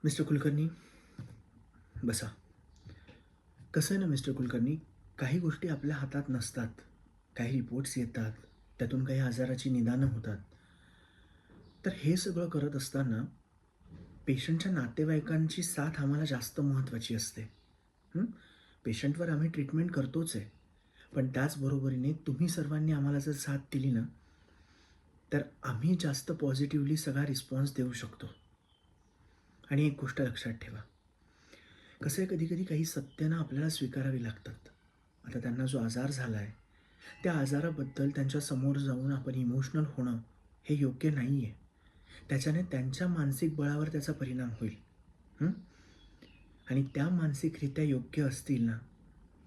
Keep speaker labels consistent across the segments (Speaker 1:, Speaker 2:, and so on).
Speaker 1: Mister Kulkarni, बसा. कसं आहे ना मिस्टर कुलकर्णी, काही गोष्टी आपल्या हातात नसतात. काही रिपोर्ट्स येतात, त्यातून काही आजाराची निदानं होतात. तर हे सगळं करत असताना पेशंटच्या नातेवाईकांची साथ आम्हाला जास्त महत्त्वाची असते. हं. पेशंटवर आम्ही ट्रीटमेंट करतोच आहे. पण त्याचबरोबरीने तुम्ही सर्वांनी आम्हाला जर साथ दिली ना, तर आम्ही जास्त पॉझिटिव्हली सगळा रिस्पॉन्स देऊ शकतो. आणि एक गोष्ट लक्षात ठेवा, कसं आहे कधी-कधी काही सत्य ना आपल्याला स्वीकारावी लागतात. आता त्यांना जो आजार झाला आहे, त्या आजाराबद्दल त्यांच्या समोर जाऊन आपण इमोशनल होणं हे योग्य नाही आहे. त्याच्याने त्यांच्या मानसिक बळावर त्याचा परिणाम होईल. हं? आणि त्या मानसिकरित्या योग्य असतील ना,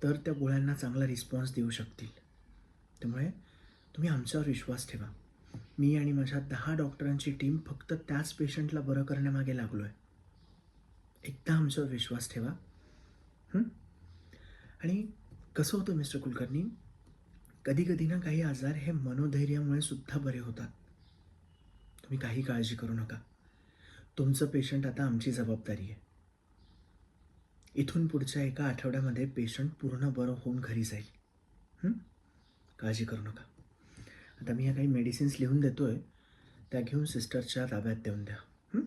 Speaker 1: तर त्या गोळ्यांना चांगला रिस्पॉन्स देऊ शकतील. त्यामुळे तुम्ही आमच्यावर विश्वास ठेवा. मी आणि माझ्या 10 डॉक्टरांची टीम फक्त त्याच पेशंटला बरं करण्यामागे लागलो आहे. एकदा आमच्यावर विश्वास ठेवा. हं? आणि कसं होतं मिस्टर कुलकर्णी, कधी-कधी ना काही आजार हे मनोधैर्यामुळे सुद्धा बरे होतात. तुम्ही काही काळजी करू नका. तुमचं पेशंट आता आमची जबाबदारी आहे. इथून पुढच्या एका आठवड्यामध्ये पेशंट पूर्ण बरं होऊन घरी जाईल. हं? काळजी करू नका. आता मी ह्या काही मेडिसिन्स लिहून देतोय, त्या घेऊन सिस्टरच्या ताब्यात देऊन द्या. हं?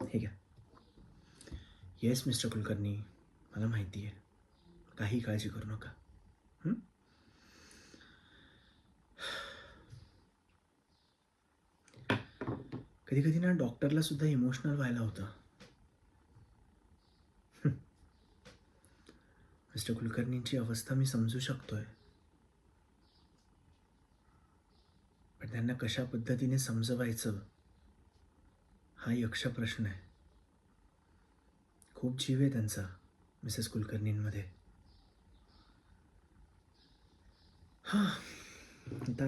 Speaker 1: हे घ्या. येस मिस्टर कुलकर्णी, मला माहिती आहे. काही काळजी करू नका. हं? कधी-कधी ना डॉक्टरला सुद्धा इमोशनल व्हायला होतं. मिस्टर कुलकर्णींची अवस्था मी समजू शकतोय. पण त्यांना कशा पद्धतीने समजवायचं हा यक्ष प्रश्न आहे. खूप जीव आहे त्यांचा मिसेस कुलकर्णींमध्ये. हां, आता